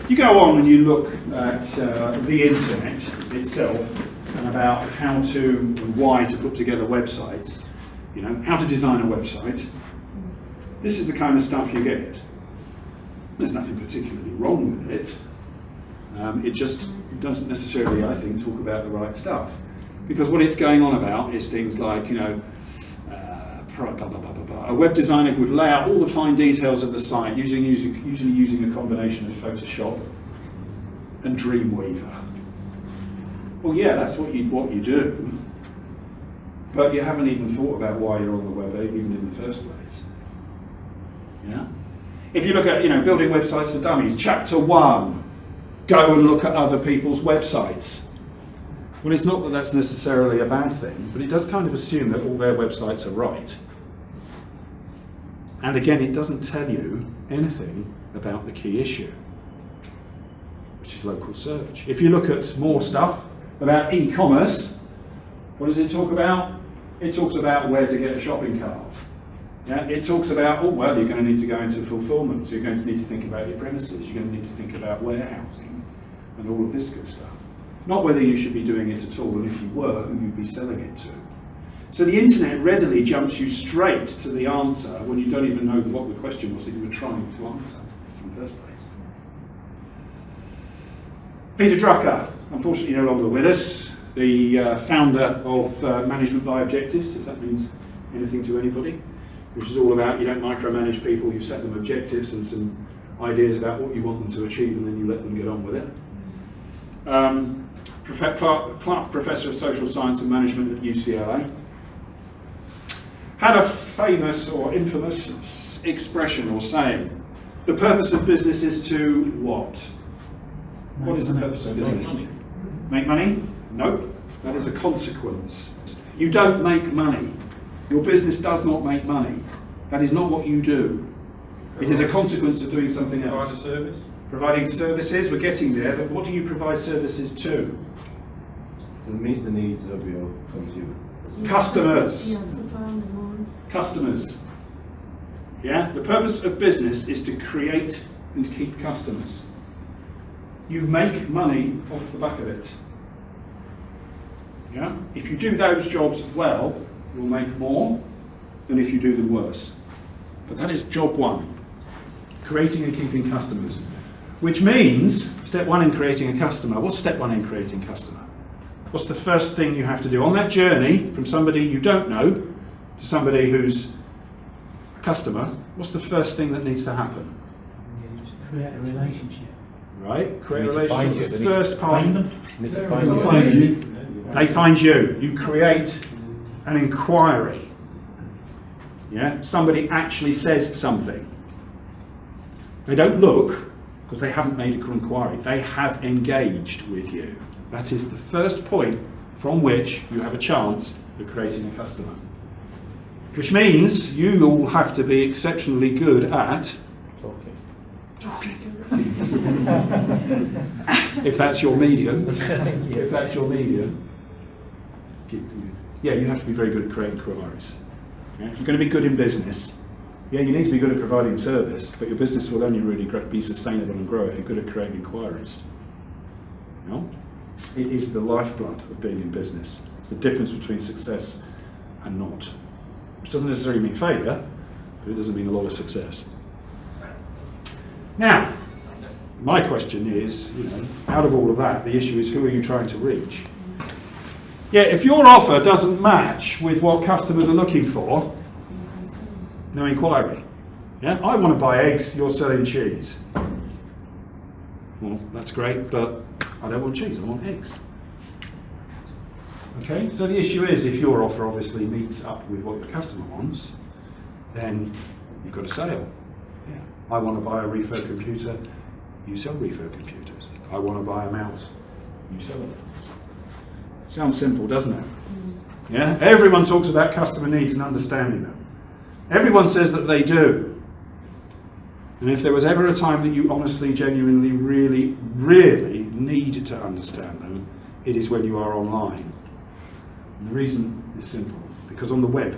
You go on and you look at the internet itself and about how to and why to put together websites, you know, how to design a website. This is the kind of stuff you get. There's nothing particularly wrong with it. It just doesn't necessarily, I think, talk about the right stuff. Because what it's going on about is things like, you know, a web designer would lay out all the fine details of the site usually using a combination of Photoshop and Dreamweaver. Well, yeah, that's what you do, but you haven't even thought about why you're on the web even in the first place. Yeah. If you look at, you know, building websites for dummies, chapter 1, go and look at other people's websites. Well, it's not that that's necessarily a bad thing, but it does kind of assume that all their websites are right. And again, it doesn't tell you anything about the key issue, which is local search. If you look at more stuff about e-commerce, what does it talk about? It talks about where to get a shopping cart. Yeah? It talks about, oh, well, you're going to need to go into fulfillment, so you're going to need to think about your premises, you're going to need to think about warehousing, and all of this good stuff. Not whether you should be doing it at all, and if you were, who you'd be selling it to. So the internet readily jumps you straight to the answer when you don't even know what the question was that you were trying to answer in the first place. Peter Drucker, unfortunately no longer with us, the founder of Management by Objectives, if that means anything to anybody, which is all about you don't micromanage people, you set them objectives and some ideas about what you want them to achieve, and then you let them get on with it. Clark, Professor of Social Science and Management at UCLA, had a famous or infamous expression or saying, the purpose of business is to what? What is the purpose of business? Make money? No, that is a consequence. You don't make money. Your business does not make money. That is not what you do. It is a consequence of doing something else. Provide a service? Providing services, we're getting there, but what do you provide services to? To meet the needs of your consumer. Customers. Customers. Yeah? The purpose of business is to create and keep customers. You make money off the back of it. Yeah? If you do those jobs well, you'll make more than if you do them worse. But that is job one. Creating and keeping customers. Which means, step one in creating a customer. What's step one in creating a customer? What's the first thing you have to do on that journey from somebody you don't know to somebody who's a customer? What's the first thing that needs to happen? You just create a relationship. Right? Create a relationship. The first part. They find you. You create an inquiry. Yeah? Somebody actually says something. They don't look because they haven't made an inquiry. They have engaged with you. That is the first point from which you have a chance of creating a customer. Which means you all have to be exceptionally good at talking. If that's your medium. If that's your medium. Yeah, you have to be very good at creating inquiries. Yeah? If you're going to be good in business, yeah, you need to be good at providing service, but your business will only really be sustainable and grow if you're good at creating inquiries. You know? It is the lifeblood of being in business. It's the difference between success and not. Which doesn't necessarily mean failure, but it doesn't mean a lot of success. Now, my question is, you know, out of all of that, the issue is who are you trying to reach? Yeah, if your offer doesn't match with what customers are looking for, no inquiry. Yeah, I want to buy eggs, you're selling cheese. Well, that's great, but I don't want cheese, I want eggs. Okay, so the issue is if your offer obviously meets up with what your customer wants, then you've got a sale. Yeah. I want to buy a refurb computer, you sell refurb computers. I want to buy a mouse, you sell a mouse. Sounds simple, doesn't it? Yeah, everyone talks about customer needs and understanding them. Everyone says that they do. And if there was ever a time that you honestly, genuinely, really, really need to understand them, it is when you are online. And the reason is simple, because on the web,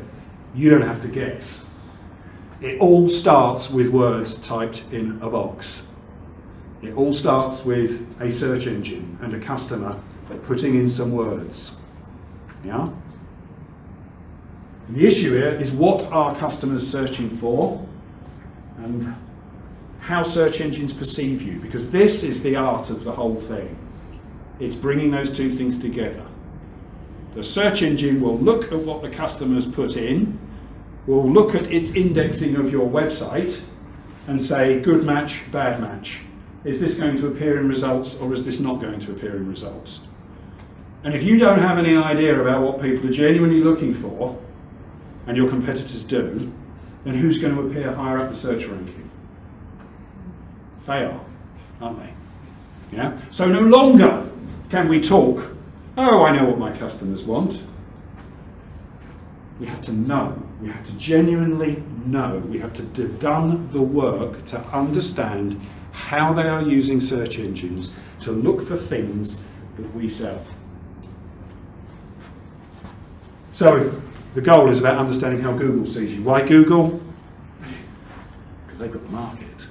you don't have to guess. It all starts with words typed in a box. It all starts with a search engine and a customer putting in some words. Yeah? And the issue here is what are customers searching for and how search engines perceive you, because this is the art of the whole thing. It's bringing those two things together. The search engine will look at what the customers put in, will look at its indexing of your website and say, good match, bad match. Is this going to appear in results or is this not going to appear in results? And if you don't have any idea about what people are genuinely looking for, and your competitors do, then who's going to appear higher up the search ranking? They are, aren't they? Yeah? So no longer can we talk, oh, I know what my customers want. We have to know. We have to genuinely know. We have to have done the work to understand how they are using search engines to look for things that we sell. So the goal is about understanding how Google sees you. Why Google? Because they've got the market.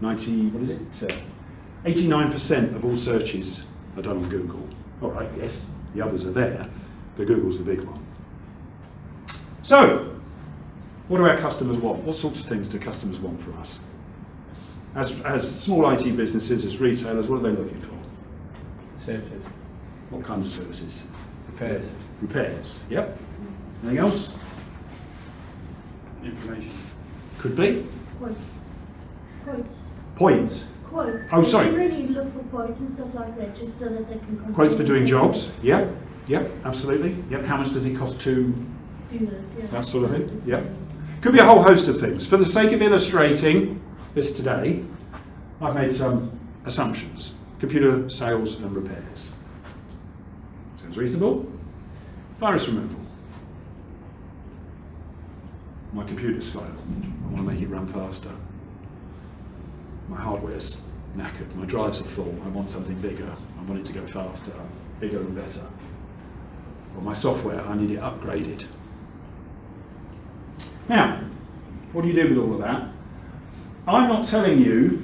89% of all searches are done on Google. All right, yes, the others are there, but Google's the big one. So, what do our customers want? What sorts of things do customers want from us? As small IT businesses, as retailers, what are they looking for? Services. What kinds of services? Repairs. Repairs, yep. Anything else? Information. Could be. Quotes. Quotes. Points. Quotes. Oh, sorry. They really look for quotes and stuff like that, just so that they can compare. Quotes for doing jobs, yep, yep, absolutely. Yep, how much does it cost to Do this, yeah. that sort of thing? Yep. Could be a whole host of things. For the sake of illustrating this today, I've made some assumptions. Computer sales and repairs. Sounds reasonable? Virus removal. My computer's slow. I want to make it run faster. My hardware's knackered. My drives are full. I want something bigger. I want it to go faster, bigger and better. Or my software, I need it upgraded. Now, what do you do with all of that? I'm not telling you,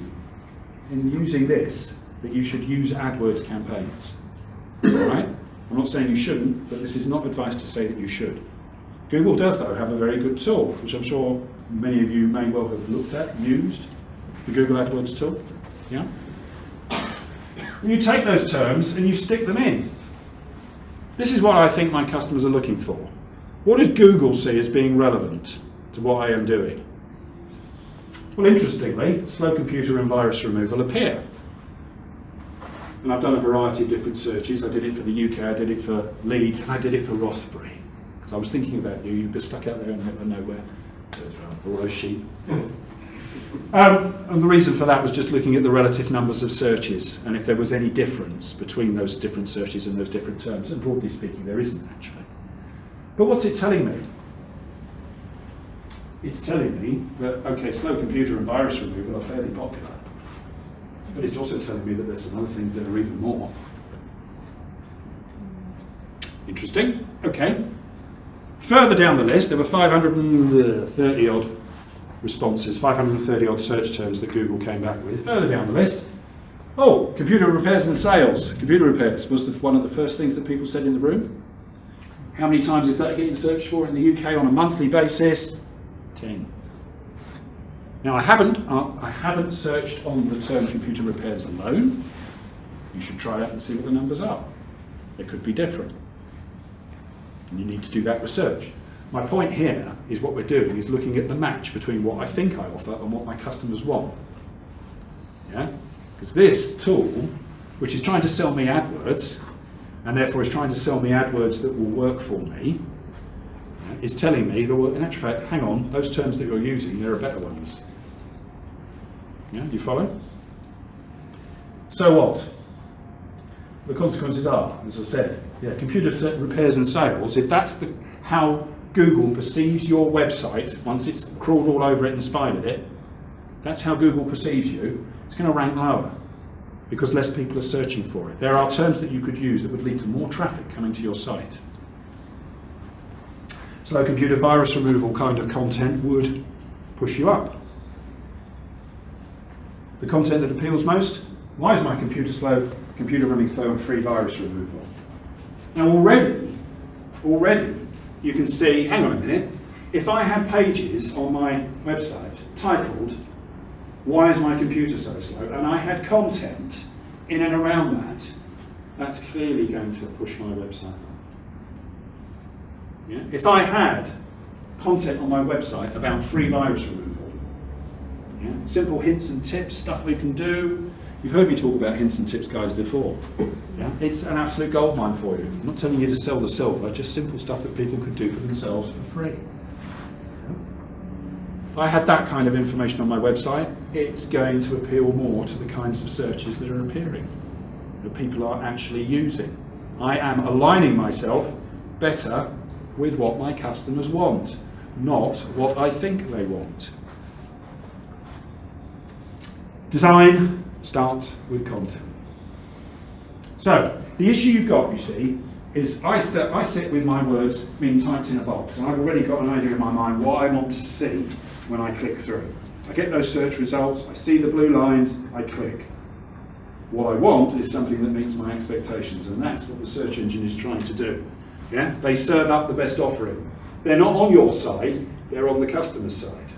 in using this, that you should use AdWords campaigns. All right? I'm not saying you shouldn't, but this is not advice to say that you should. Google does, though, have a very good tool, which I'm sure many of you may well have looked at, used, the Google AdWords tool. Yeah? And you take those terms and you stick them in. This is what I think my customers are looking for. What does Google see as being relevant to what I am doing? Well, interestingly, slow computer and virus removal appear. And I've done a variety of different searches. I did it for the UK, I did it for Leeds, and I did it for Rothbury. Because I was thinking about you, you've been stuck out there in the middle of nowhere. All those sheep. And the reason for that was just looking at the relative numbers of searches and if there was any difference between those different searches and those different terms. And broadly speaking, there isn't actually. But what's it telling me? It's telling me that, okay, slow computer and virus removal are fairly popular. But it's also telling me that there's some other things that are even more. Interesting. Okay. Further down the list, there were 530 odd responses, 530 odd search terms that Google came back with. Further down the list, oh, computer repairs and sales. Computer repairs was one of the first things that people said in the room. How many times is that getting searched for in the UK on a monthly basis? 10. Now I haven't searched on the term computer repairs alone. You should try that and see what the numbers are. They could be different. And you need to do that research. My point here is what we're doing is looking at the match between what I think I offer and what my customers want. Yeah? Because this tool, which is trying to sell me AdWords, and therefore is trying to sell me AdWords that will work for me, is telling me that, well, in actual fact, hang on, those terms that you're using, there are better ones. Yeah, do you follow? So what? The consequences are, as I said, yeah, computer repairs and sales, if that's how Google perceives your website, once it's crawled all over it and spidered it, that's how Google perceives you, it's going to rank lower because less people are searching for it. There are terms that you could use that would lead to more traffic coming to your site. Slow computer virus removal kind of content would push you up. The content that appeals most, Why is my computer slow? Computer running slow and free virus removal. Now already you can see, hang on a minute, if I had pages on my website titled, why is my computer so slow? And I had content in and around that, that's clearly going to push my website up. Yeah? If I had content on my website about free virus removal, yeah? Simple hints and tips, stuff we can do. You've heard me talk about hints and tips, guys, before. Yeah? It's an absolute goldmine for you. I'm not telling you to sell the silver, just simple stuff that people could do for themselves for free. If I had that kind of information on my website, it's going to appeal more to the kinds of searches that are appearing, that people are actually using. I am aligning myself better with what my customers want, not what I think they want. Design starts with content. So, the issue you've got, you see, is I sit with my words being typed in a box, and I've already got an idea in my mind what I want to see when I click through. I get those search results, I see the blue lines, I click. What I want is something that meets my expectations, and that's what the search engine is trying to do. Yeah? They serve up the best offering. They're not on your side, they're on the customer's side,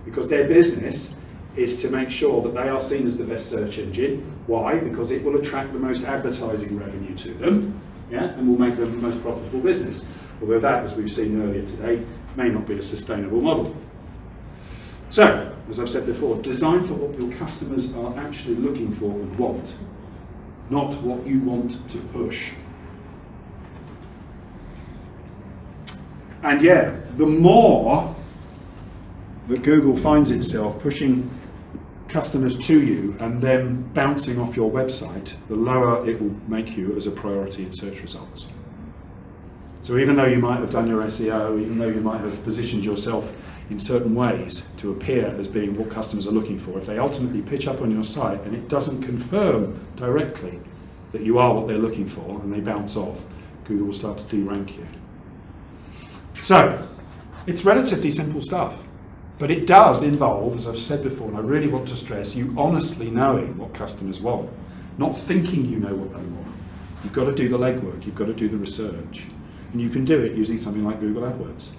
because their business is to make sure that they are seen as the best search engine. Why? Because it will attract the most advertising revenue to them, yeah, and will make them the most profitable business. Although that, as we've seen earlier today, may not be a sustainable model. So, as I've said before, design for what your customers are actually looking for and want, not what you want to push. And yeah, the more that Google finds itself pushing customers to you and then bouncing off your website, the lower it will make you as a priority in search results. So even though you might have done your SEO, even though you might have positioned yourself in certain ways to appear as being what customers are looking for, if they ultimately pitch up on your site and it doesn't confirm directly that you are what they're looking for and they bounce off, Google will start to de-rank you. So, it's relatively simple stuff. But it does involve, as I've said before, and I really want to stress, you honestly knowing what customers want, not thinking you know what they want. You've got to do the legwork, you've got to do the research. And you can do it using something like Google AdWords.